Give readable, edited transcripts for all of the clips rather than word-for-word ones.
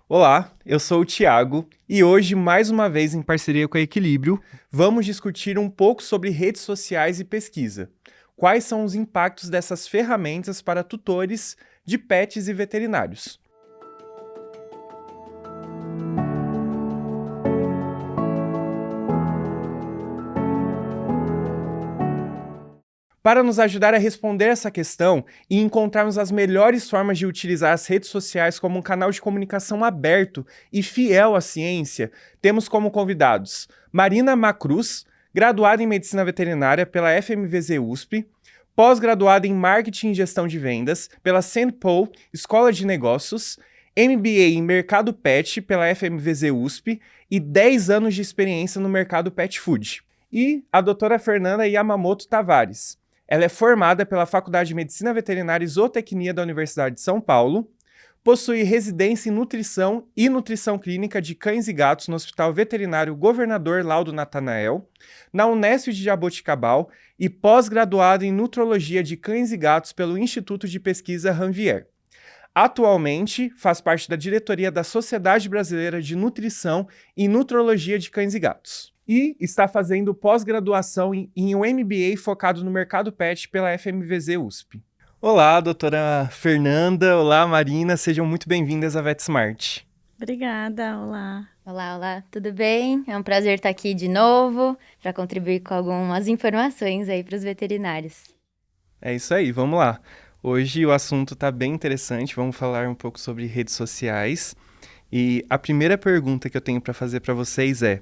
Olá, eu sou o Thiago e hoje, mais uma vez em parceria com a Equilíbrio, vamos discutir um pouco sobre redes sociais e pesquisa. Quais são os impactos dessas ferramentas para tutores de pets e veterinários? Para nos ajudar a responder essa questão e encontrarmos as melhores formas de utilizar as redes sociais como um canal de comunicação aberto e fiel à ciência, temos como convidados Marina Macruz, graduada em Medicina Veterinária pela FMVZ USP, pós-graduada em Marketing e Gestão de Vendas pela St. Paul Escola de Negócios, MBA em Mercado Pet pela FMVZ USP e 10 anos de experiência no mercado pet food. E a doutora Fernanda Yamamoto Tavares. Ela é formada pela Faculdade de Medicina Veterinária e Zootecnia da Universidade de São Paulo, possui residência em Nutrição e Nutrição Clínica de Cães e Gatos no Hospital Veterinário Governador Laudo Natanael, na Unesp de Jaboticabal e pós-graduada em Nutrologia de Cães e Gatos pelo Instituto de Pesquisa Ranvier. Atualmente, faz parte da diretoria da Sociedade Brasileira de Nutrição e Nutrologia de Cães e Gatos. E está fazendo pós-graduação em um MBA focado no mercado pet pela FMVZ USP. Olá, doutora Fernanda. Olá, Marina. Sejam muito bem-vindas à VetSmart. Obrigada, olá. Olá, tudo bem? É um prazer estar aqui de novo para contribuir com algumas informações aí para os veterinários. É isso aí, vamos lá. Hoje o assunto está bem interessante, vamos falar um pouco sobre redes sociais. E a primeira pergunta que eu tenho para fazer para vocês é: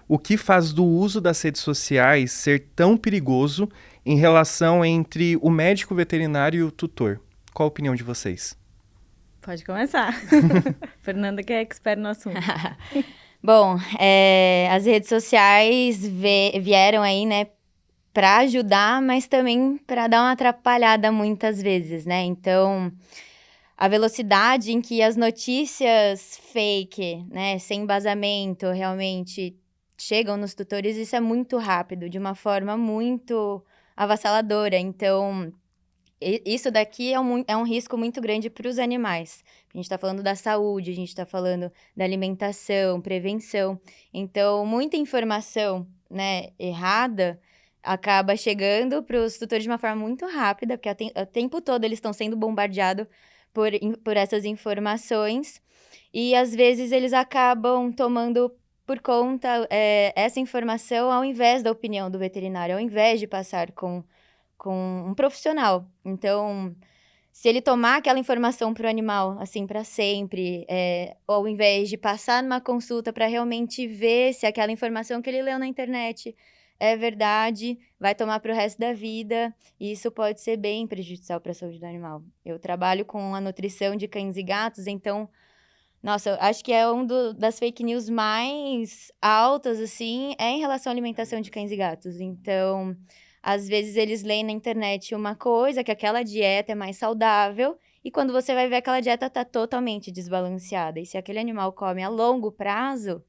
o que faz do uso das redes sociais ser tão perigoso em relação entre o médico veterinário e o tutor? Qual a opinião de vocês? Pode começar. Fernanda que é expert no assunto. Bom, as redes sociais vieram aí, né, para ajudar, mas também para dar uma atrapalhada muitas vezes, né? Então, a velocidade em que as notícias fake, né, sem embasamento, realmente chegam nos tutores, isso é muito rápido, de uma forma muito avassaladora. Então, isso daqui é um risco muito grande para os animais. A gente está falando da saúde, a gente está falando da alimentação, prevenção. Então, muita informação, né, errada acaba chegando para os tutores de uma forma muito rápida, porque o tempo todo eles estão sendo bombardeados por essas informações. E, às vezes, eles acabam tomando por conta essa informação ao invés da opinião do veterinário, ao invés de passar com um profissional. Então, se ele tomar aquela informação para o animal, assim, para sempre, ao invés de passar numa consulta para realmente ver se aquela informação que ele leu na internet é verdade, vai tomar para o resto da vida, e isso pode ser bem prejudicial para a saúde do animal. Eu trabalho com a nutrição de cães e gatos, então, nossa, eu acho que é das fake news mais altas, assim, em relação à alimentação de cães e gatos. Então, às vezes eles leem na internet uma coisa, que aquela dieta é mais saudável, e quando você vai ver, aquela dieta está totalmente desbalanceada. E se aquele animal come a longo prazo,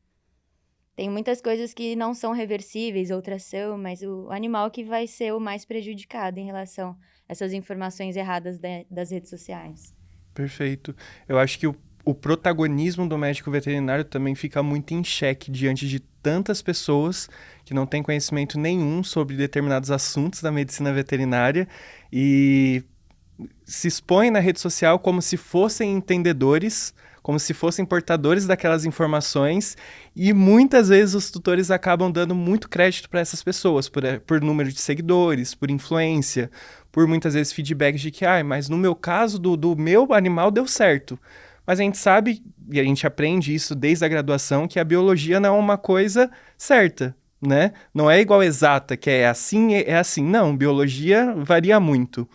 tem muitas coisas que não são reversíveis, outras são, mas o animal que vai ser o mais prejudicado em relação a essas informações erradas das redes sociais. Perfeito. Eu acho que o protagonismo do médico veterinário também fica muito em xeque diante de tantas pessoas que não têm conhecimento nenhum sobre determinados assuntos da medicina veterinária e se expõem na rede social como se fossem entendedores, como se fossem portadores daquelas informações, e muitas vezes os tutores acabam dando muito crédito para essas pessoas, por número de seguidores, por influência, por muitas vezes feedbacks de que, mas no meu caso do meu animal deu certo. Mas a gente sabe, e a gente aprende isso desde a graduação, que a biologia não é uma coisa certa, né? Não é igual exata, que é assim. Não, biologia varia muito.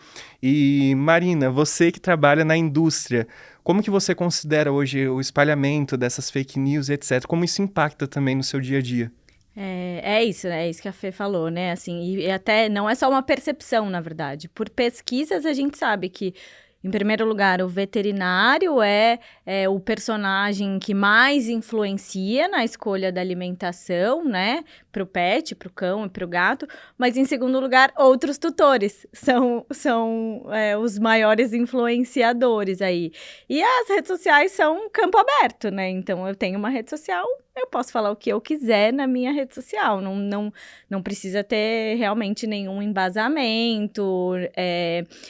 E, Marina, você que trabalha na indústria, como que você considera hoje o espalhamento dessas fake news, etc? Como isso impacta também no seu dia a dia? É isso, né? É isso que a Fê falou, né? Assim, e até não é só uma percepção, na verdade. Por pesquisas, a gente sabe que em primeiro lugar, o veterinário é o personagem que mais influencia na escolha da alimentação, né? Para o pet, para o cão e para o gato. Mas, em segundo lugar, outros tutores são os maiores influenciadores aí. E as redes sociais são um campo aberto, né? Então, eu tenho uma rede social, eu posso falar o que eu quiser na minha rede social. Não precisa ter realmente nenhum embasamento.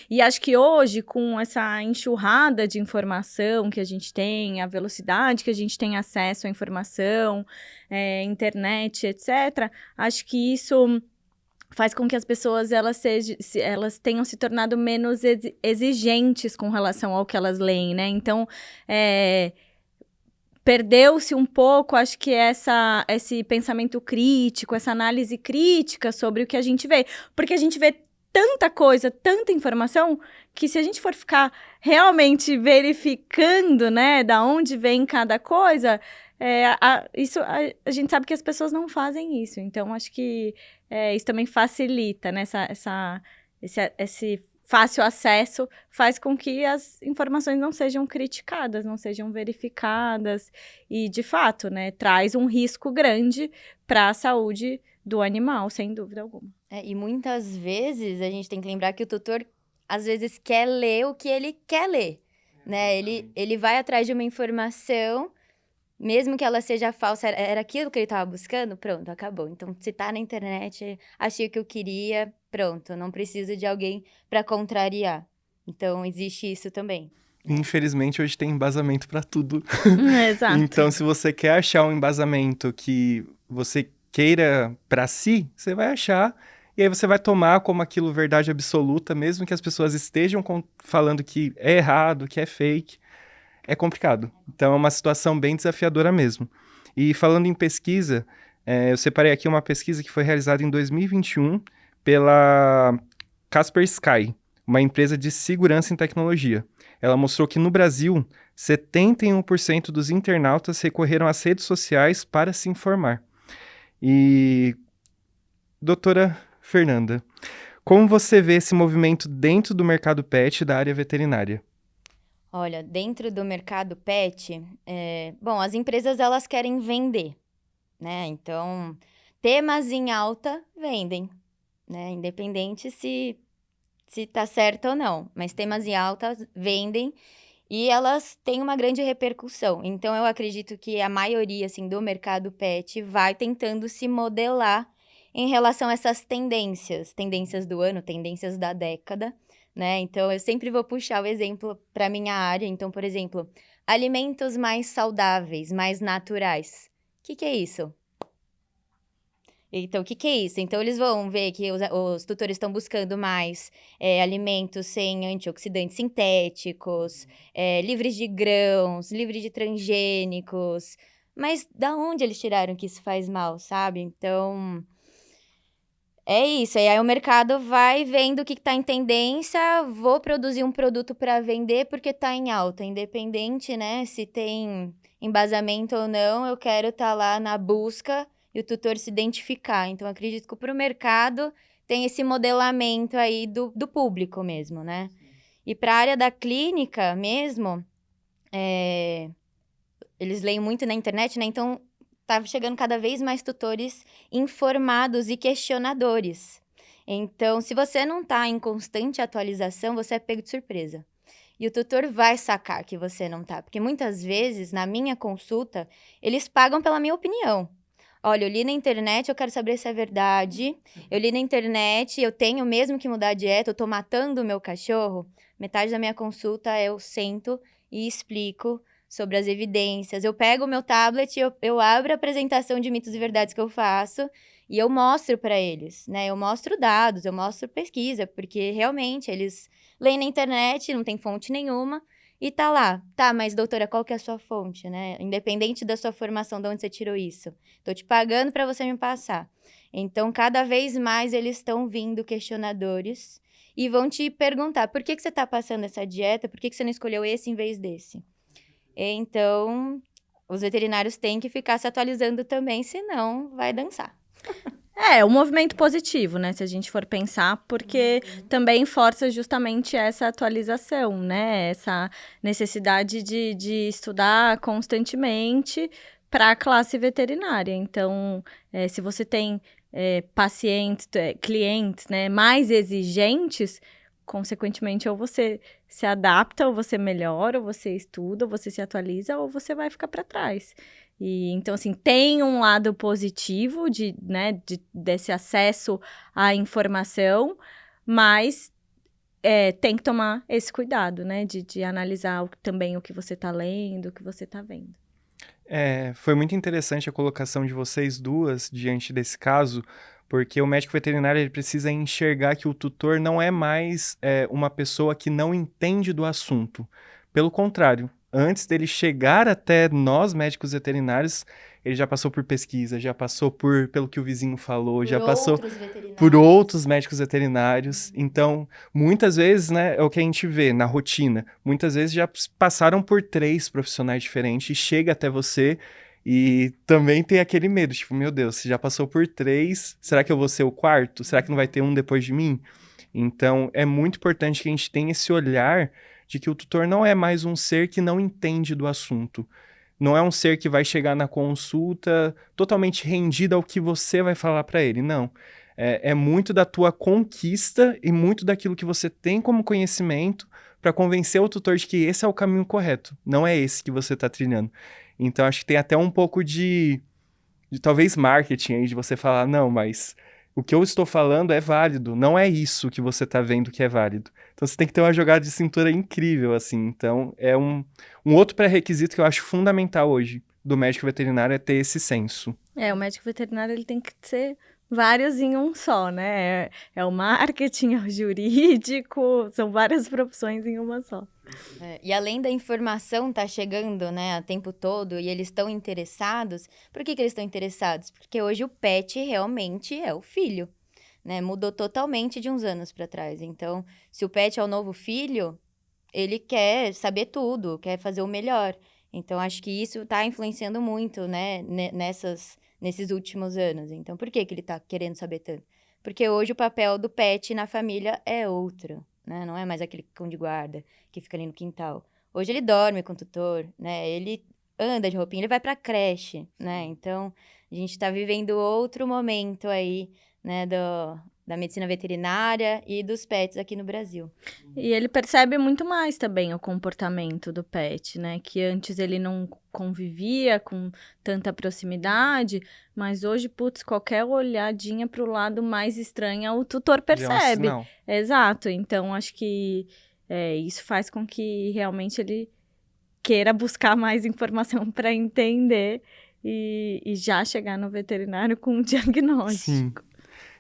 E acho que hoje, com essa enxurrada de informação que a gente tem, a velocidade que a gente tem acesso à informação, internet, etc., acho que isso faz com que as pessoas elas tenham se tornado menos exigentes com relação ao que elas leem, né? Então, perdeu-se um pouco, acho que esse pensamento crítico, essa análise crítica sobre o que a gente vê. Porque a gente vê tanta coisa, tanta informação, que se a gente for ficar realmente verificando, né, da onde vem cada coisa, a gente sabe que as pessoas não fazem isso. Então, acho que isso também facilita, né, esse fácil acesso faz com que as informações não sejam criticadas, não sejam verificadas e, de fato, né, traz um risco grande para a saúde do animal, sem dúvida alguma. E muitas vezes a gente tem que lembrar que o tutor, às vezes, quer ler o que ele quer ler, né? Ele vai atrás de uma informação, mesmo que ela seja falsa, era aquilo que ele estava buscando, pronto, acabou. Então, se tá na internet, achei o que eu queria, pronto, não preciso de alguém para contrariar. Então, existe isso também. Infelizmente, hoje tem embasamento para tudo. Exato. Então, se você quer achar um embasamento que você queira para si, você vai achar, e aí você vai tomar como aquilo verdade absoluta, mesmo que as pessoas estejam falando que é errado, que é fake. É complicado. Então, é uma situação bem desafiadora mesmo. E falando em pesquisa, eu separei aqui uma pesquisa que foi realizada em 2021 pela Kaspersky, uma empresa de segurança em tecnologia. Ela mostrou que no Brasil, 71% dos internautas recorreram às redes sociais para se informar. E, doutora Fernanda, como você vê esse movimento dentro do mercado pet e da área veterinária? Olha, dentro do mercado pet, as empresas elas querem vender, né? Então, temas em alta vendem, né? Independente se tá certo ou não, mas temas em alta vendem e elas têm uma grande repercussão. Então, eu acredito que a maioria, assim, do mercado pet vai tentando se modelar em relação a essas tendências do ano, tendências da década, né? Então, eu sempre vou puxar o exemplo para minha área. Então, por exemplo, alimentos mais saudáveis, mais naturais. O que é isso? Então, o que é isso? Então, eles vão ver que os tutores estão buscando mais alimentos sem antioxidantes sintéticos, livres de grãos, livres de transgênicos. Mas da onde eles tiraram que isso faz mal, sabe? Então, é isso. E aí o mercado vai vendo o que está em tendência, vou produzir um produto para vender porque está em alta. Independente, né, se tem embasamento ou não, eu quero estar lá na busca e o tutor se identificar. Então, acredito que para o mercado tem esse modelamento aí do público mesmo, né? E para a área da clínica mesmo, eles leem muito na internet, né? Então, tá chegando cada vez mais tutores informados e questionadores. Então, se você não está em constante atualização, você é pego de surpresa. E o tutor vai sacar que você não tá. Porque muitas vezes, na minha consulta, eles pagam pela minha opinião. Olha, eu li na internet, eu quero saber se é verdade. Eu li na internet, eu tenho mesmo que mudar a dieta, eu tô matando o meu cachorro. Metade da minha consulta eu sento e explico sobre as evidências. Eu pego o meu tablet, eu abro a apresentação de mitos e verdades que eu faço e eu mostro para eles, né? Eu mostro dados, eu mostro pesquisa, porque realmente eles leem na internet, não tem fonte nenhuma. E tá lá, tá, mas doutora, qual que é a sua fonte, né? Independente da sua formação, de onde você tirou isso. Tô te pagando para você me passar. Então, cada vez mais eles estão vindo questionadores e vão te perguntar, por que você tá passando essa dieta? Por que você não escolheu esse em vez desse? Então, os veterinários têm que ficar se atualizando também, senão vai dançar. É um movimento positivo, né? Se a gente for pensar, porque também força justamente essa atualização, né? Essa necessidade de estudar constantemente para a classe veterinária. Então, se você tem pacientes, clientes, né, mais exigentes, consequentemente, ou você se adapta, ou você melhora, ou você estuda, ou você se atualiza, ou você vai ficar para trás. E, então, assim, tem um lado positivo desse acesso à informação, mas tem que tomar esse cuidado, né? De analisar também o que você está lendo, o que você está vendo. Foi muito interessante a colocação de vocês duas diante desse caso, porque o médico veterinário ele precisa enxergar que o tutor não é mais uma pessoa que não entende do assunto. Pelo contrário, antes dele chegar até nós, médicos veterinários, ele já passou por pesquisa, já passou pelo que o vizinho falou, já passou por outros médicos veterinários. Então, muitas vezes, né, é o que a gente vê na rotina. Muitas vezes já passaram por 3 profissionais diferentes e chega até você e também tem aquele medo, tipo, meu Deus, se já passou por 3, será que eu vou ser o 4? Será que não vai ter um depois de mim? Então, é muito importante que a gente tenha esse olhar de que o tutor não é mais um ser que não entende do assunto. Não é um ser que vai chegar na consulta totalmente rendido ao que você vai falar para ele, não. É muito da tua conquista e muito daquilo que você tem como conhecimento para convencer o tutor de que esse é o caminho correto, não é esse que você está trilhando. Então, acho que tem até um pouco de talvez marketing aí, de você falar, não, mas o que eu estou falando é válido, não é isso que você está vendo que é válido. Então, você tem que ter uma jogada de cintura incrível, assim. Então, é um outro pré-requisito que eu acho fundamental hoje do médico veterinário é ter esse senso. O médico veterinário ele tem que ser vários em um só, né? É o marketing, é o jurídico, são várias profissões em uma só. E além da informação tá chegando, né, a tempo todo, e eles estão interessados, por que eles estão interessados? Porque hoje o pet realmente é o filho, né? Mudou totalmente de uns anos para trás. Então, se o pet é o novo filho, ele quer saber tudo, quer fazer o melhor. Então, acho que isso tá influenciando muito, né, nesses últimos anos. Então, por que ele tá querendo saber tanto? Porque hoje o papel do pet na família é outro, né? Não é mais aquele cão de guarda que fica ali no quintal. Hoje ele dorme com o tutor, né? Ele anda de roupinha, ele vai pra creche, né? Então, a gente tá vivendo outro momento aí, né, da medicina veterinária e dos pets aqui no Brasil. E ele percebe muito mais também o comportamento do pet, né? Que antes ele não convivia com tanta proximidade, mas hoje, putz, qualquer olhadinha pro lado mais estranho, o tutor percebe. Já é um sinal. Exato. Então, acho que isso faz com que realmente ele queira buscar mais informação para entender e já chegar no veterinário com um diagnóstico. Sim.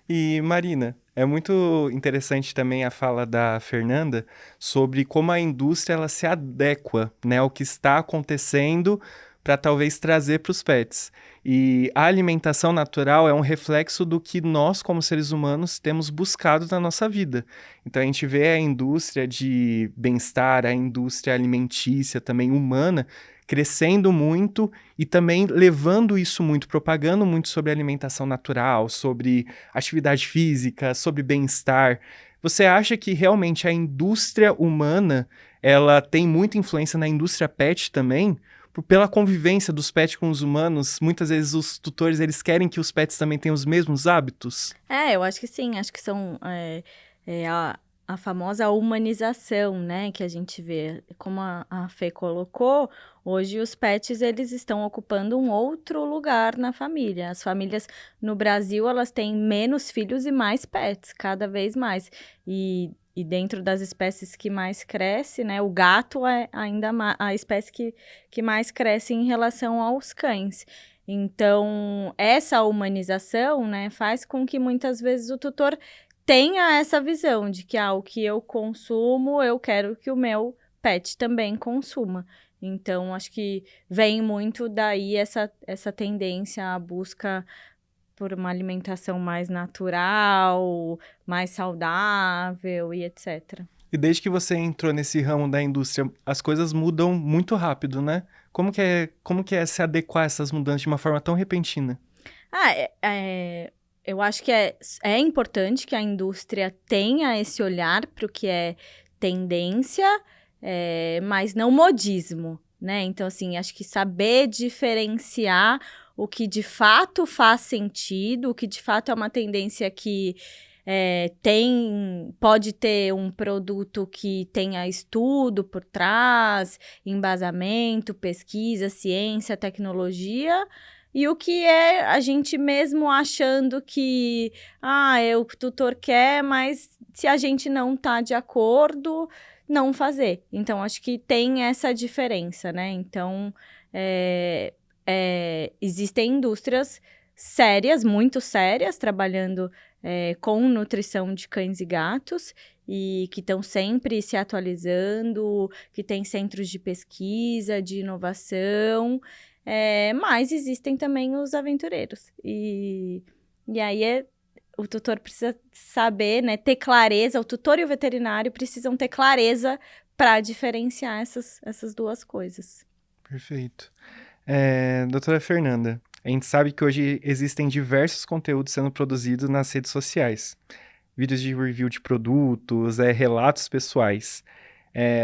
E, Marina, é muito interessante também a fala da Fernanda sobre como a indústria ela se adequa, né, ao que está acontecendo para talvez trazer para os pets. E a alimentação natural é um reflexo do que nós, como seres humanos, temos buscado na nossa vida. Então, a gente vê a indústria de bem-estar, a indústria alimentícia também humana, crescendo muito e também levando isso muito, propagando muito sobre alimentação natural, sobre atividade física, sobre bem-estar. Você acha que realmente a indústria humana, ela tem muita influência na indústria pet também? Pela convivência dos pets com os humanos, muitas vezes os tutores, eles querem que os pets também tenham os mesmos hábitos? Eu acho que sim, acho que são a famosa humanização, né, que a gente vê. Como a Fê colocou, hoje os pets, eles estão ocupando um outro lugar na família. As famílias no Brasil, elas têm menos filhos e mais pets, cada vez mais. E dentro das espécies que mais cresce, né, o gato é ainda a espécie que mais cresce em relação aos cães. Então, essa humanização, né, faz com que muitas vezes o tutor tenha essa visão de que o que eu consumo, eu quero que o meu pet também consuma. Então, acho que vem muito daí essa tendência à busca por uma alimentação mais natural, mais saudável e etc. E desde que você entrou nesse ramo da indústria, as coisas mudam muito rápido, né? Como que é se adequar a essas mudanças de uma forma tão repentina? eu acho que é importante que a indústria tenha esse olhar para o que é tendência, mas não modismo, né? Então, assim, acho que saber diferenciar o que de fato faz sentido, o que de fato é uma tendência que pode ter um produto que tenha estudo por trás, embasamento, pesquisa, ciência, tecnologia, e o que é a gente mesmo achando que o tutor quer, mas se a gente não tá de acordo, não fazer. Então, acho que tem essa diferença, né? Então, existem indústrias sérias, muito sérias, trabalhando com nutrição de cães e gatos, e que estão sempre se atualizando, que tem centros de pesquisa, de inovação, mas existem também os aventureiros. E aí o tutor precisa saber, né, ter clareza, o tutor e o veterinário precisam ter clareza para diferenciar essas duas coisas. Perfeito. Doutora Fernanda, a gente sabe que hoje existem diversos conteúdos sendo produzidos nas redes sociais. Vídeos de review de produtos, relatos pessoais.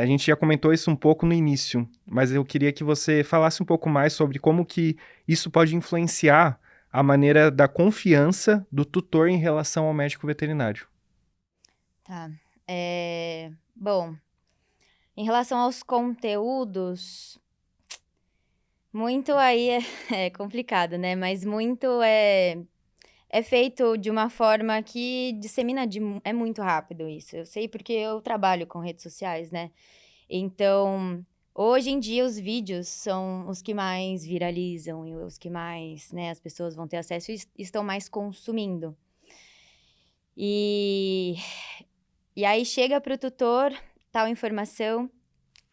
A gente já comentou isso um pouco no início, mas eu queria que você falasse um pouco mais sobre como que isso pode influenciar a maneira da confiança do tutor em relação ao médico veterinário. Tá. Bom, em relação aos conteúdos, muito aí é complicado, né? Mas muito é feito de uma forma que dissemina é muito rápido isso. Eu sei porque eu trabalho com redes sociais, né? Então, hoje em dia, os vídeos são os que mais viralizam e os que mais, né, as pessoas vão ter acesso e estão mais consumindo. E aí chega para o tutor tal informação,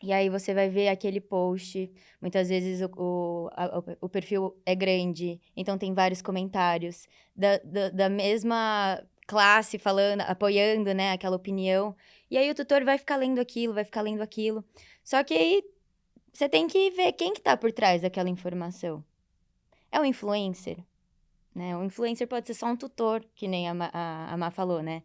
e aí você vai ver aquele post. Muitas vezes o perfil é grande, então tem vários comentários da mesma classe falando, apoiando, né, aquela opinião. E aí o tutor vai ficar lendo aquilo. Só que aí você tem que ver quem que tá por trás daquela informação. É um influencer, né? O influencer pode ser só um tutor, que nem a Má falou, né?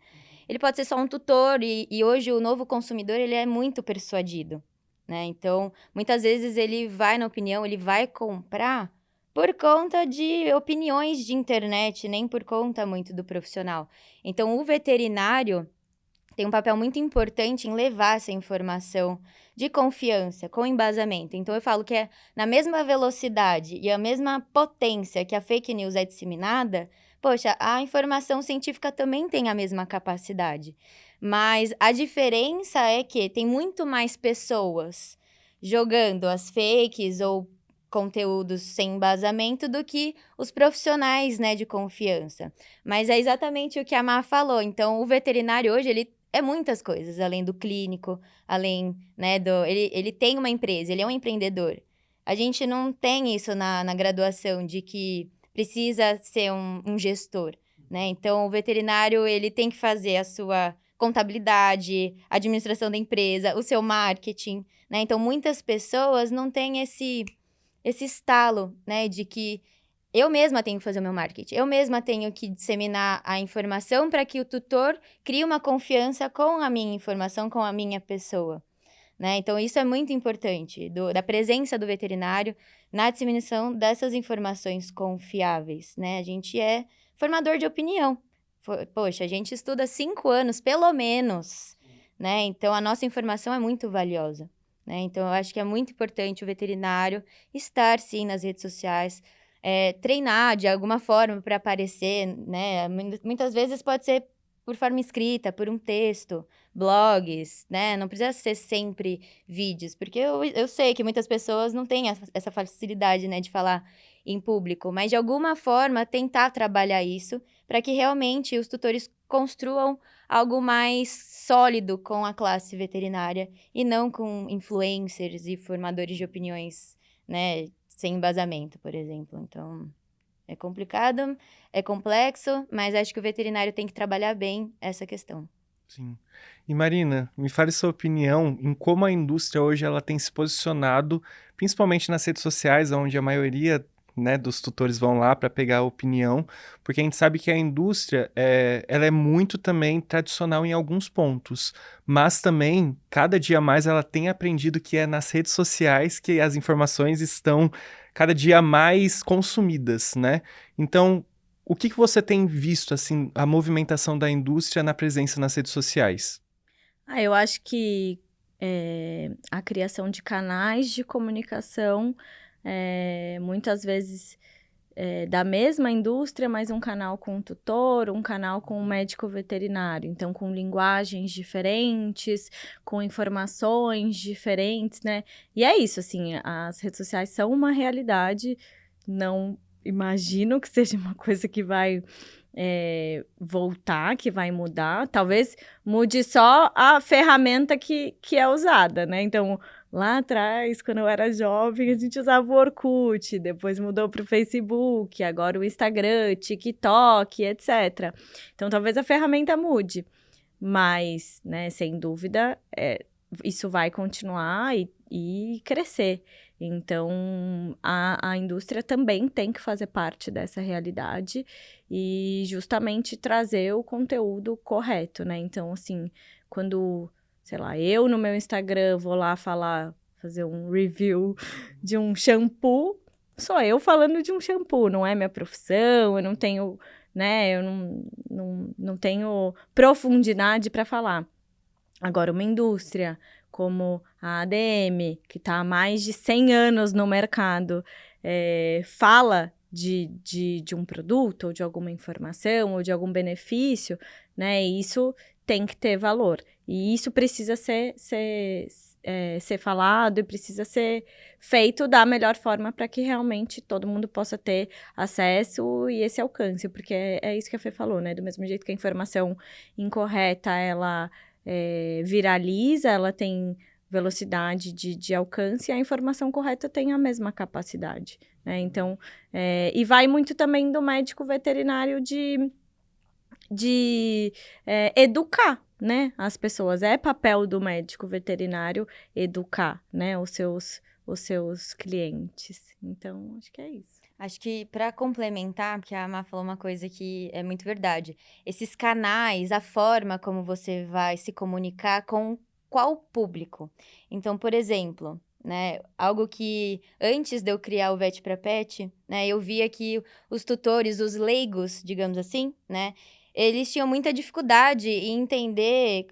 Ele pode ser só um tutor e hoje o novo consumidor, ele é muito persuadido, né? Então, muitas vezes ele vai na opinião, ele vai comprar por conta de opiniões de internet, nem por conta muito do profissional. Então, o veterinário tem um papel muito importante em levar essa informação de confiança, com embasamento. Então, eu falo que é na mesma velocidade e a mesma potência que a fake news é disseminada, poxa, a informação científica também tem a mesma capacidade. Mas a diferença é que tem muito mais pessoas jogando as fakes ou conteúdos sem embasamento do que os profissionais, né, de confiança. Mas é exatamente o que a Má falou. Então, o veterinário hoje, ele é muitas coisas, além do clínico, além, né, ele tem uma empresa, ele é um empreendedor. A gente não tem isso na graduação de que precisa ser um gestor, né? Então, o veterinário, ele tem que fazer a sua contabilidade, administração da empresa, o seu marketing, né? Então, muitas pessoas não têm esse estalo, né, de que eu mesma tenho que fazer o meu marketing, eu mesma tenho que disseminar a informação para que o tutor crie uma confiança com a minha informação, com a minha pessoa, né? Então, isso é muito importante, da presença do veterinário na disseminação dessas informações confiáveis, né? A gente é formador de opinião. Poxa, a gente estuda 5 anos, pelo menos, né? Então, a nossa informação é muito valiosa, né? Então, eu acho que é muito importante o veterinário estar, sim, nas redes sociais, treinar de alguma forma para aparecer, né? Muitas vezes pode ser por forma escrita, por um texto, blogs, né? Não precisa ser sempre vídeos, porque eu sei que muitas pessoas não têm essa facilidade, né, de falar em público, mas de alguma forma tentar trabalhar isso para que realmente os tutores construam algo mais sólido com a classe veterinária e não com influencers e formadores de opiniões, né, sem embasamento, por exemplo. Então, é complicado, é complexo, mas acho que o veterinário tem que trabalhar bem essa questão. Sim. E Marina, me fale sua opinião em como a indústria hoje ela tem se posicionado, principalmente nas redes sociais, onde a maioria né, dos tutores vão lá para pegar a opinião, porque a gente sabe que a indústria, ela é muito também tradicional em alguns pontos, mas também, cada dia mais, ela tem aprendido que é nas redes sociais que as informações estão cada dia mais consumidas, né? Então, o que você tem visto, assim, a movimentação da indústria na presença nas redes sociais? Eu acho que a criação de canais de comunicação, muitas vezes da mesma indústria, mas um canal com um tutor, um canal com um médico veterinário. Então, com linguagens diferentes, com informações diferentes, né? E é isso, assim, as redes sociais são uma realidade, não imagino que seja uma coisa que vai voltar, que vai mudar. Talvez mude só a ferramenta que é usada, né? Então, lá atrás, quando eu era jovem, a gente usava o Orkut, depois mudou para o Facebook, agora o Instagram, TikTok, etc. Então, talvez a ferramenta mude, mas, né, sem dúvida, isso vai continuar e crescer. Então, a indústria também tem que fazer parte dessa realidade e justamente trazer o conteúdo correto, né? Então, assim, quando, sei lá, eu no meu Instagram vou lá fazer um review de um shampoo, sou eu falando de um shampoo, não é minha profissão, eu não tenho, né, eu não tenho profundidade para falar. Agora, uma indústria como a ADM, que está há mais de 100 anos no mercado, fala de um produto, ou de alguma informação, ou de algum benefício, né? Isso tem que ter valor. E isso precisa ser falado e precisa ser feito da melhor forma para que realmente todo mundo possa ter acesso e esse alcance. Porque é isso que a Fê falou, né? Do mesmo jeito que a informação incorreta, ela viraliza, ela tem velocidade de alcance, e a informação correta tem a mesma capacidade, né? Então, e vai muito também do médico veterinário de educar, né, as pessoas. É papel do médico veterinário educar, né, os seus clientes. Então, acho que é isso. Acho que para complementar, porque a Má falou uma coisa que é muito verdade. Esses canais, a forma como você vai se comunicar com qual público. Então, por exemplo, né, algo que antes de eu criar o Vet para Pet, né, eu via que os tutores, os leigos, digamos assim, né, eles tinham muita dificuldade em entender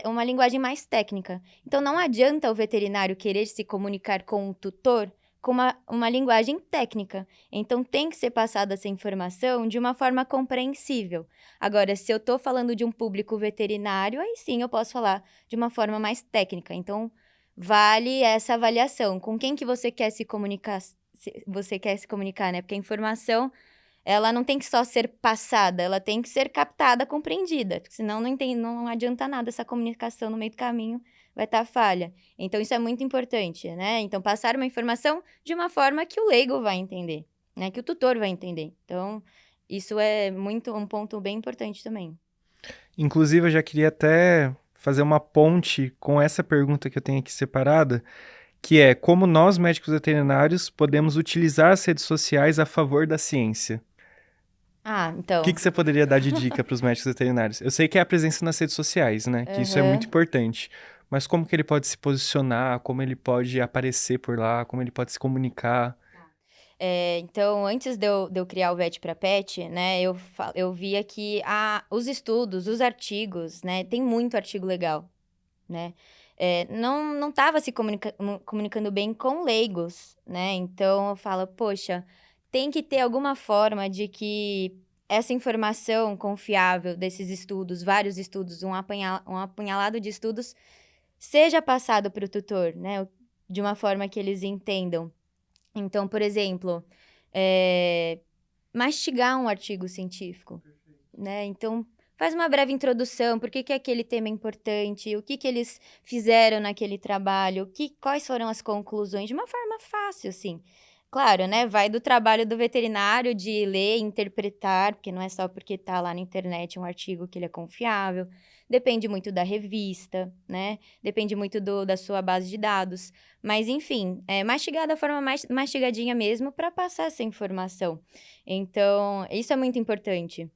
uma linguagem mais técnica. Então, não adianta o veterinário querer se comunicar com o tutor com uma linguagem técnica. Então, tem que ser passada essa informação de uma forma compreensível. Agora, se eu estou falando de um público veterinário, aí sim eu posso falar de uma forma mais técnica. Então, vale essa avaliação. Com quem que você quer se comunicar, né? Porque a informação, ela não tem que só ser passada, ela tem que ser captada, compreendida. Porque senão não adianta nada essa comunicação no meio do caminho, vai estar falha. Então, isso é muito importante, né? Então, passar uma informação de uma forma que o leigo vai entender, né? Que o tutor vai entender. Então, isso é um ponto bem importante também. Inclusive, eu já queria até fazer uma ponte com essa pergunta que eu tenho aqui separada, que é como nós, médicos veterinários, podemos utilizar as redes sociais a favor da ciência? Então... O que você poderia dar de dica para os médicos veterinários? Eu sei que é a presença nas redes sociais, né? Que isso é muito importante. Mas como que ele pode se posicionar? Como ele pode aparecer por lá? Como ele pode se comunicar? Então, antes de eu criar o Vet para Pet, né, eu via que os estudos, os artigos, né, tem muito artigo legal, né? Não estava se comunicando bem com leigos, né? Então, eu falo, poxa, tem que ter alguma forma de que essa informação confiável desses estudos, vários estudos, um apunhalado de estudos, seja passado para o tutor, né? De uma forma que eles entendam. Então, por exemplo, mastigar um artigo científico, né? Então, faz uma breve introdução, por que aquele tema é importante, o que eles fizeram naquele trabalho, quais foram as conclusões, de uma forma fácil, assim. Claro, né? Vai do trabalho do veterinário de ler, interpretar, porque não é só porque tá lá na internet um artigo que ele é confiável. depende muito da revista, né? Depende muito da sua base de dados. Mas, enfim, é mastigar da forma mais mastigadinha mesmo para passar essa informação. Então, isso é muito importante.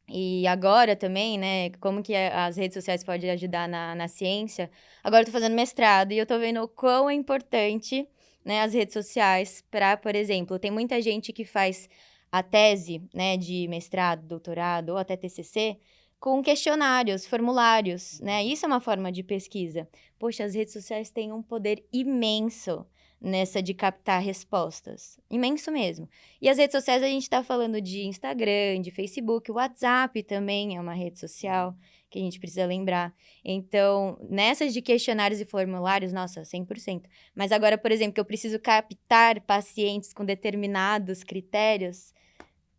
E agora também, né, como que as redes sociais podem ajudar na ciência. Agora eu tô fazendo mestrado e eu tô vendo o quão é importante, né, as redes sociais para, por exemplo, tem muita gente que faz a tese, né, de mestrado, doutorado ou até TCC com questionários, formulários, né? Isso é uma forma de pesquisa. Poxa, as redes sociais têm um poder imenso nessa de captar respostas. Imenso mesmo. E as redes sociais, a gente está falando de Instagram, de Facebook, o WhatsApp também é uma rede social que a gente precisa lembrar. Então, nessas de questionários e formulários, nossa, 100%. Mas agora, por exemplo, que eu preciso captar pacientes com determinados critérios,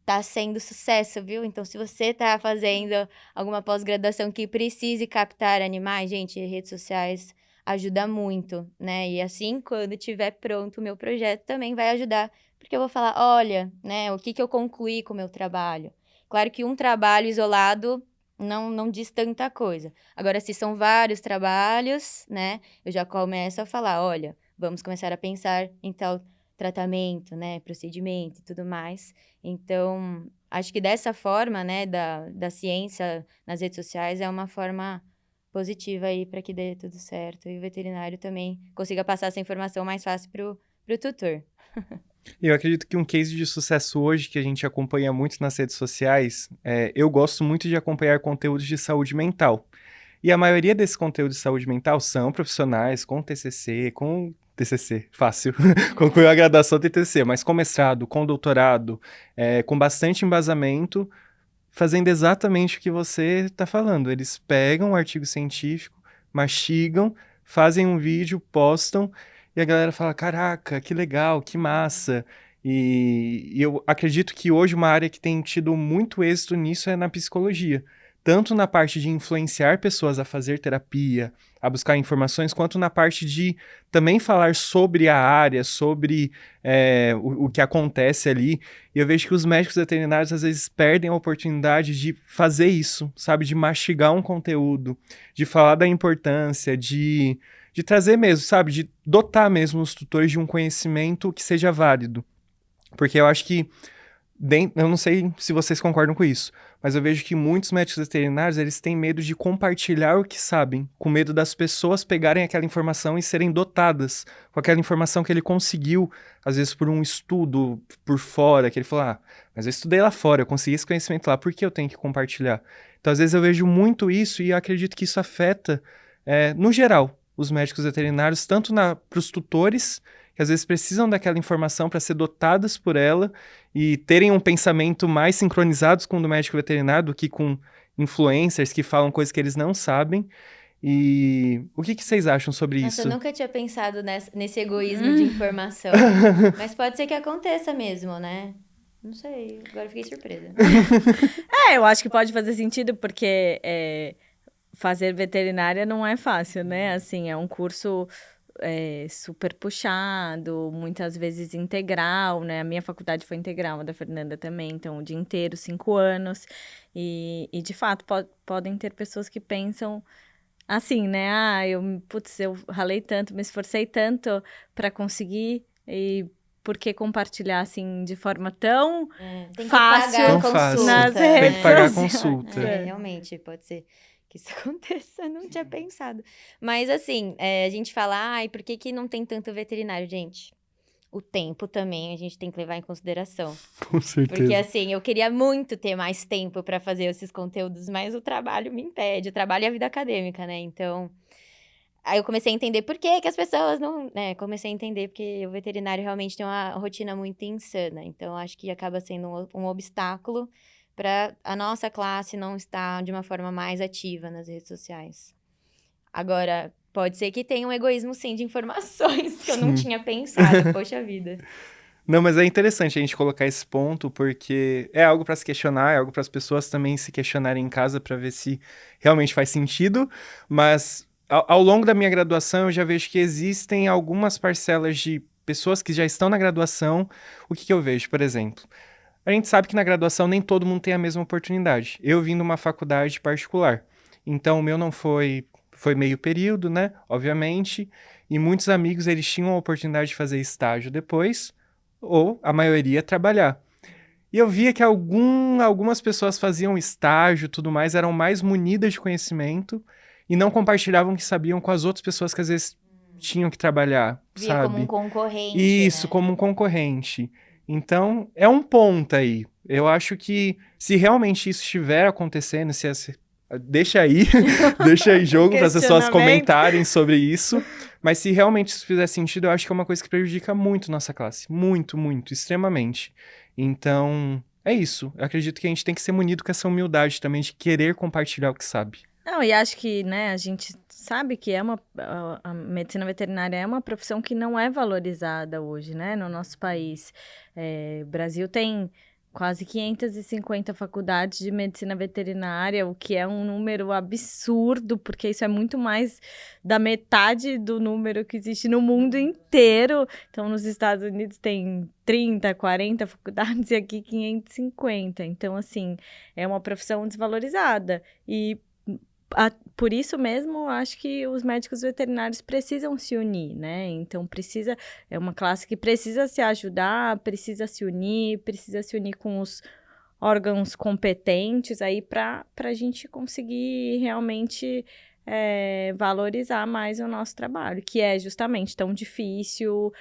tá sendo sucesso, viu? Então, se você tá fazendo alguma pós-graduação que precise captar animais, gente, redes sociais ajuda muito, né? E assim, quando tiver pronto o meu projeto, também vai ajudar, porque eu vou falar, olha, né, o que eu concluí com o meu trabalho. Claro que um trabalho isolado não diz tanta coisa. Agora, se são vários trabalhos, né, eu já começo a falar, olha, vamos começar a pensar em tal tratamento, né, procedimento e tudo mais. Então, acho que dessa forma, né, da ciência nas redes sociais é uma forma positiva aí para que dê tudo certo e o veterinário também consiga passar essa informação mais fácil pro tutor. Eu acredito que um case de sucesso hoje que a gente acompanha muito nas redes sociais, eu gosto muito de acompanhar conteúdos de saúde mental. E a maioria desses conteúdos de saúde mental são profissionais com TCC, fácil, concluiu a graduação tem TCC, mas com mestrado, com doutorado, com bastante embasamento, fazendo exatamente o que você está falando. Eles pegam um artigo científico, mastigam, fazem um vídeo, postam, e a galera fala, caraca, que legal, que massa. E eu acredito que hoje uma área que tem tido muito êxito nisso é na psicologia. Tanto na parte de influenciar pessoas a fazer terapia, a buscar informações, quanto na parte de também falar sobre a área, sobre o que acontece ali. E eu vejo que os médicos veterinários às vezes perdem a oportunidade de fazer isso, sabe? De mastigar um conteúdo, de falar da importância, de trazer mesmo, sabe? De dotar mesmo os tutores de um conhecimento que seja válido. Porque eu acho que eu não sei se vocês concordam com isso, mas eu vejo que muitos médicos veterinários, eles têm medo de compartilhar o que sabem, com medo das pessoas pegarem aquela informação e serem dotadas com aquela informação que ele conseguiu, às vezes por um estudo por fora, que ele falou, mas eu estudei lá fora, eu consegui esse conhecimento lá, por que eu tenho que compartilhar? Então, às vezes eu vejo muito isso e eu acredito que isso afeta, no geral, os médicos veterinários, tanto para os tutores, que às vezes precisam daquela informação para ser dotadas por ela e terem um pensamento mais sincronizados com o do médico veterinário do que com influencers que falam coisas que eles não sabem. E o que vocês acham sobre isso? Eu nunca tinha pensado nesse egoísmo de informação. Mas pode ser que aconteça mesmo, né? Não sei, agora eu fiquei surpresa. Eu acho que pode fazer sentido, porque fazer veterinária não é fácil, né? Assim, é um curso super puxado, muitas vezes integral, né? A minha faculdade foi integral, a da Fernanda também, então o dia inteiro, 5 anos. E de fato, podem ter pessoas que pensam assim, né? Eu ralei tanto, me esforcei tanto para conseguir, e por que compartilhar assim de forma tão tem fácil, que pagar a consulta, nas tem redes que pagar a sociais? consulta. Realmente, pode ser que isso aconteça, eu não tinha pensado. Mas assim, a gente fala, por que não tem tanto veterinário, gente? O tempo também a gente tem que levar em consideração. Com certeza. Porque assim, eu queria muito ter mais tempo para fazer esses conteúdos, mas o trabalho me impede, o trabalho e a vida acadêmica, né? Então, aí eu comecei a entender por que as pessoas não... comecei a entender porque o veterinário realmente tem uma rotina muito insana. Então, acho que acaba sendo um obstáculo para a nossa classe não estar de uma forma mais ativa nas redes sociais. Agora, pode ser que tenha um egoísmo, sim, de informações que eu não tinha pensado. Poxa vida. Não, mas é interessante a gente colocar esse ponto, porque é algo para se questionar, é algo para as pessoas também se questionarem em casa para ver se realmente faz sentido, mas ao longo da minha graduação eu já vejo que existem algumas parcelas de pessoas que já estão na graduação. O que eu vejo, por exemplo? A gente sabe que na graduação nem todo mundo tem a mesma oportunidade. Eu vim de uma faculdade particular. Então, o meu não foi meio período, né? Obviamente. E muitos amigos, eles tinham a oportunidade de fazer estágio depois, ou a maioria trabalhar. E eu via que algumas pessoas faziam estágio e tudo mais, eram mais munidas de conhecimento e não compartilhavam o que sabiam com as outras pessoas que às vezes tinham que trabalhar, Via como um sabe? concorrente, Isso, né? como um concorrente. Então, é um ponto aí. Eu acho que se realmente isso estiver acontecendo, deixa aí, deixa aí jogo para as pessoas Questionamento. comentarem sobre isso. Mas se realmente isso fizer sentido, eu acho que é uma coisa que prejudica muito nossa classe. Muito, muito, extremamente. Então, é isso. Eu acredito que a gente tem que ser munido com essa humildade também de querer compartilhar o que sabe. Não, e acho que, né, a gente sabe que a medicina veterinária é uma profissão que não é valorizada hoje, né, no nosso país. O Brasil tem quase 550 faculdades de medicina veterinária, o que é um número absurdo, porque isso é muito mais da metade do número que existe no mundo inteiro. Então, nos Estados Unidos tem 30, 40 faculdades e aqui 550. Então, assim, é uma profissão desvalorizada. E por isso mesmo, acho que os médicos veterinários precisam se unir, né? Então, é uma classe que precisa se ajudar, precisa se unir com os órgãos competentes aí para a gente conseguir realmente valorizar mais o nosso trabalho, que é justamente tão difícil,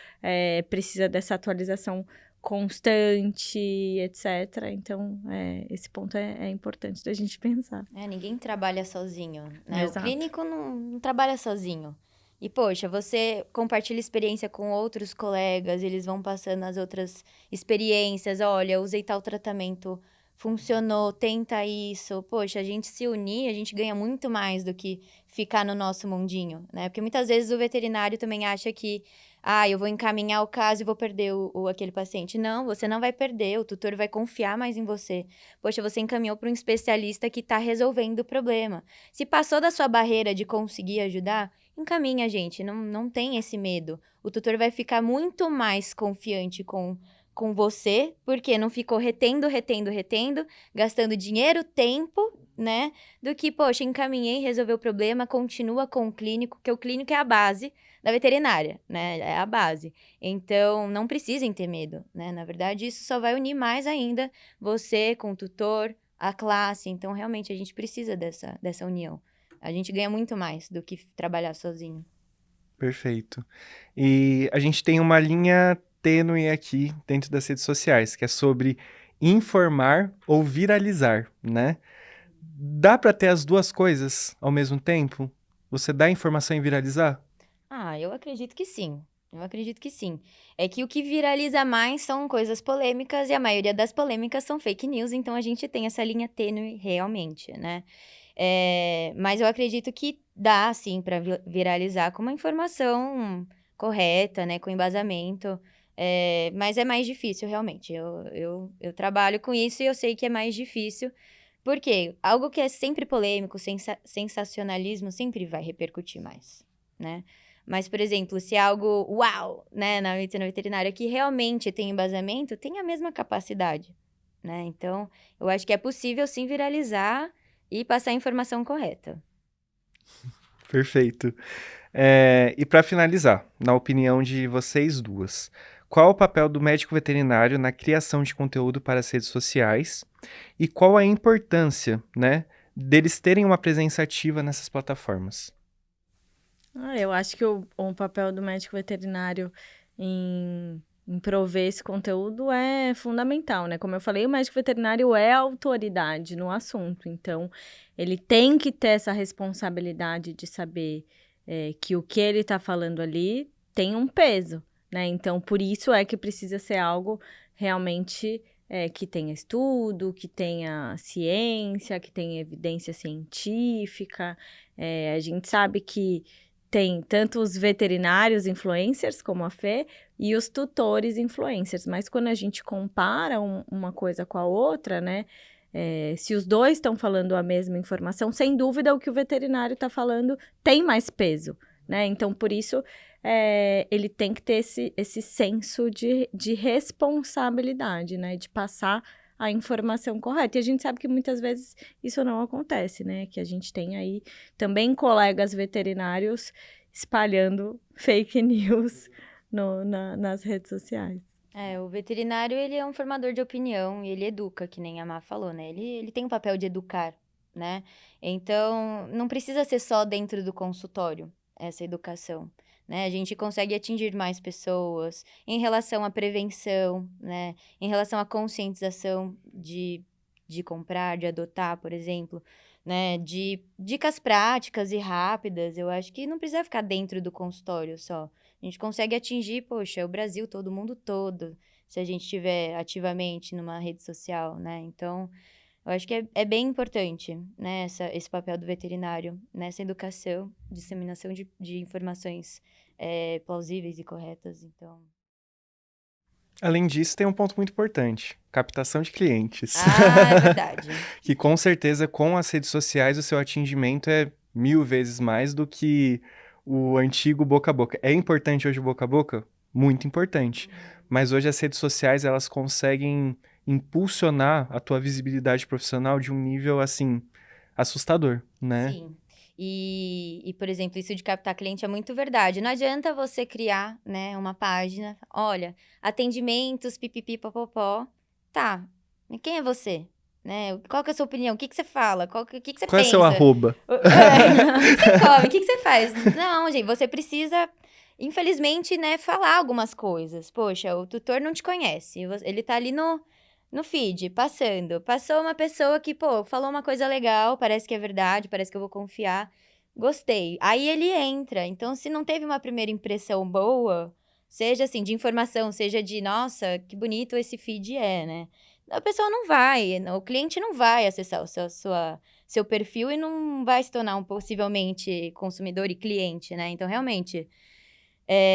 precisa dessa atualização constante, etc. Então, esse ponto é importante da gente pensar. Ninguém trabalha sozinho, né? Exato. O clínico não trabalha sozinho. E, poxa, você compartilha experiência com outros colegas, eles vão passando as outras experiências. Olha, usei tal tratamento, funcionou, tenta isso. Poxa, a gente se unir, a gente ganha muito mais do que ficar no nosso mundinho, né? Porque muitas vezes o veterinário também acha que eu vou encaminhar o caso e vou perder aquele paciente. Não, você não vai perder, o tutor vai confiar mais em você. Poxa, você encaminhou para um especialista que está resolvendo o problema. Se passou da sua barreira de conseguir ajudar, encaminha, gente, não tem esse medo. O tutor vai ficar muito mais confiante com você, porque não ficou retendo, gastando dinheiro, tempo, né? Do que, poxa, encaminhei, resolveu o problema, continua com o clínico, porque o clínico é a base da veterinária, né? É a base. Então, não precisem ter medo, né? Na verdade, isso só vai unir mais ainda você com o tutor, a classe. Então, realmente, a gente precisa dessa união. A gente ganha muito mais do que trabalhar sozinho. Perfeito. E a gente tem uma linha tênue aqui dentro das redes sociais, que é sobre informar ou viralizar, né? Dá para ter as duas coisas ao mesmo tempo? Você dá informação e viralizar? Eu acredito que sim. É que o que viraliza mais são coisas polêmicas e a maioria das polêmicas são fake news, então a gente tem essa linha tênue realmente, né? Mas eu acredito que dá, sim, para viralizar com uma informação correta, né? Com embasamento. Mas é mais difícil, realmente. Eu trabalho com isso e eu sei que é mais difícil. Porque algo que é sempre polêmico, sensacionalismo, sempre vai repercutir mais, né? Mas, por exemplo, se é algo uau, né, na medicina veterinária que realmente tem embasamento, tem a mesma capacidade, né? Então, eu acho que é possível, sim, viralizar e passar a informação correta. Perfeito. E para finalizar, na opinião de vocês duas, qual o papel do médico veterinário na criação de conteúdo para as redes sociais e qual a importância, né, deles terem uma presença ativa nessas plataformas? Eu acho que o papel do médico veterinário em prover esse conteúdo é fundamental, né? Como eu falei, o médico veterinário é autoridade no assunto, então ele tem que ter essa responsabilidade de saber que o que ele está falando ali tem um peso, né? Então, por isso é que precisa ser algo realmente que tenha estudo, que tenha ciência, que tenha evidência científica. A gente sabe que tem tanto os veterinários influencers, como a Fê, e os tutores influencers. Mas quando a gente compara uma coisa com a outra, né? Se os dois estão falando a mesma informação, sem dúvida o que o veterinário está falando tem mais peso, né? Então, por isso, ele tem que ter esse senso de responsabilidade, né? De passar a informação correta. E a gente sabe que muitas vezes isso não acontece, né? Que a gente tem aí também colegas veterinários espalhando fake news nas redes sociais. O veterinário, ele é um formador de opinião e ele educa, que nem a Má falou, né? Ele tem o papel de educar, né? Então, não precisa ser só dentro do consultório essa educação, né? A gente consegue atingir mais pessoas em relação à prevenção, né? Em relação à conscientização de comprar, de adotar, por exemplo, né? De dicas práticas e rápidas. Eu acho que não precisa ficar dentro do consultório só. A gente consegue atingir, poxa, o Brasil todo, o mundo todo, se a gente estiver ativamente numa rede social, né? Então, eu acho que é bem importante, né, esse papel do veterinário nessa educação, disseminação de informações plausíveis e corretas, então... Além disso, tem um ponto muito importante, captação de clientes. É verdade. Que com certeza, com as redes sociais, o seu atingimento é 1000 vezes mais do que o antigo boca a boca. É importante hoje o boca a boca? Muito importante. Mas hoje as redes sociais, elas conseguem impulsionar a tua visibilidade profissional de um nível, assim, assustador, né? Sim. E, por exemplo, isso de captar cliente é muito verdade. Não adianta você criar, né, uma página, olha, atendimentos, pipipi, popopó. Tá, e quem é você? Né? Qual que é a sua opinião? O que você fala? O que você pensa? Qual é o seu arroba? O que você come? O que você faz? Não, gente, você precisa, infelizmente, né, falar algumas coisas. Poxa, o tutor não te conhece. Ele tá ali no feed, Passou uma pessoa que, falou uma coisa legal, parece que é verdade, parece que eu vou confiar. Gostei. Aí ele entra. Então, se não teve uma primeira impressão boa, seja assim, de informação, seja de, nossa, que bonito esse feed né? A pessoa não vai, o cliente não vai acessar seu perfil e não vai se tornar possivelmente consumidor e cliente, né? Então, realmente,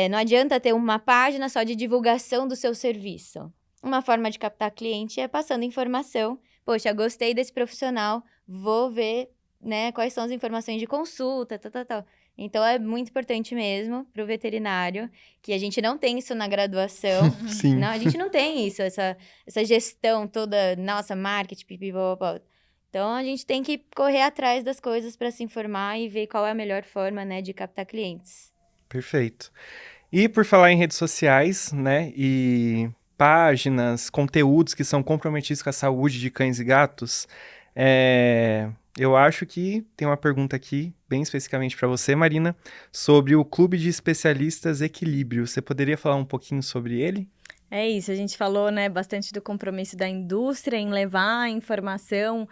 não adianta ter uma página só de divulgação do seu serviço. Uma forma de captar cliente é passando informação. Poxa, gostei desse profissional, vou ver, né, quais são as informações de consulta, tal. Então, é muito importante mesmo para o veterinário, que a gente não tem isso na graduação. Sim. Não, a gente não tem isso, essa gestão toda, nossa, marketing, pipipopó. Então, a gente tem que correr atrás das coisas para se informar e ver qual é a melhor forma, né, de captar clientes. Perfeito. E por falar em redes sociais, né, e páginas, conteúdos que são comprometidos com a saúde de cães e gatos, eu acho que tem uma pergunta aqui, bem especificamente para você, Marina, sobre o Clube de Especialistas Equilíbrio. Você poderia falar um pouquinho sobre ele? É isso, a gente falou, né, bastante do compromisso da indústria em levar a informação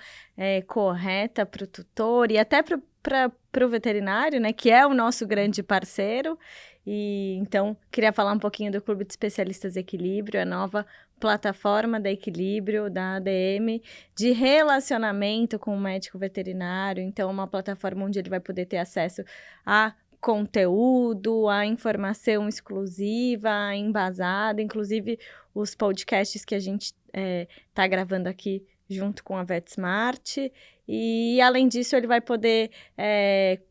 correta para o tutor e até para o veterinário, né, que é o nosso grande parceiro. E então, queria falar um pouquinho do Clube de Especialistas Equilíbrio, a nova plataforma da Equilíbrio, da ADM, de relacionamento com o médico veterinário. Então, uma plataforma onde ele vai poder ter acesso a conteúdo, a informação exclusiva, embasada, inclusive os podcasts que a gente está gravando aqui junto com a VetSmart. E, além disso, ele vai poder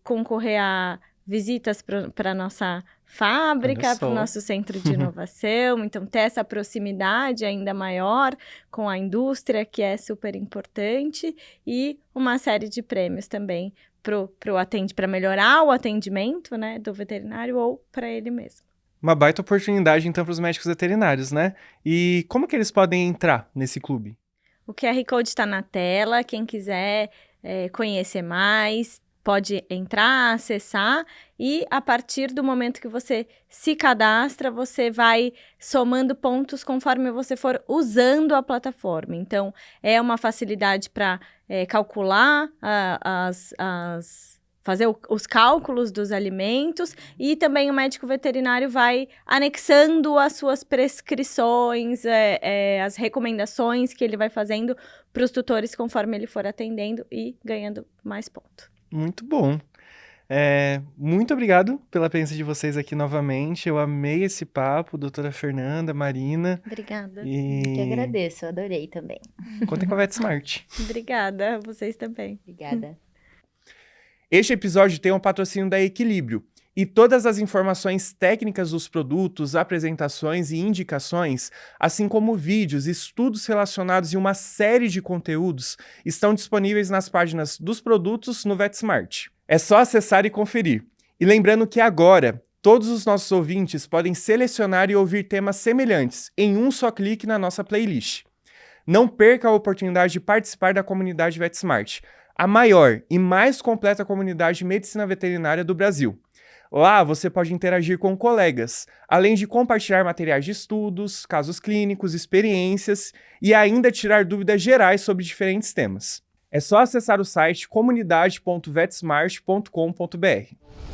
concorrer a visitas para a nossa fábrica, para o nosso centro de inovação. Então, ter essa proximidade ainda maior com a indústria, que é super importante, e uma série de prêmios também para melhorar o atendimento, né, do veterinário ou para ele mesmo. Uma baita oportunidade, então, para os médicos veterinários, né? E como que eles podem entrar nesse clube? O QR Code está na tela, quem quiser conhecer mais, pode entrar, acessar, e a partir do momento que você se cadastra, você vai somando pontos conforme você for usando a plataforma. Então, é uma facilidade para calcular fazer os cálculos dos alimentos, e também o médico veterinário vai anexando as suas prescrições, as recomendações que ele vai fazendo para os tutores conforme ele for atendendo e ganhando mais pontos. Muito bom. Muito obrigado pela presença de vocês aqui novamente. Eu amei esse papo, doutora Fernanda, Marina. Obrigada. Eu que agradeço, adorei também. Contem com a VetSmart. Obrigada, vocês também. Obrigada. Este episódio tem um patrocínio da Equilíbrio. E todas as informações técnicas dos produtos, apresentações e indicações, assim como vídeos, estudos relacionados e uma série de conteúdos, estão disponíveis nas páginas dos produtos no VetSmart. É só acessar e conferir. E lembrando que agora, todos os nossos ouvintes podem selecionar e ouvir temas semelhantes em um só clique na nossa playlist. Não perca a oportunidade de participar da comunidade VetSmart, a maior e mais completa comunidade de medicina veterinária do Brasil. Lá você pode interagir com colegas, além de compartilhar materiais de estudos, casos clínicos, experiências e ainda tirar dúvidas gerais sobre diferentes temas. É só acessar o site comunidade.vetsmart.com.br.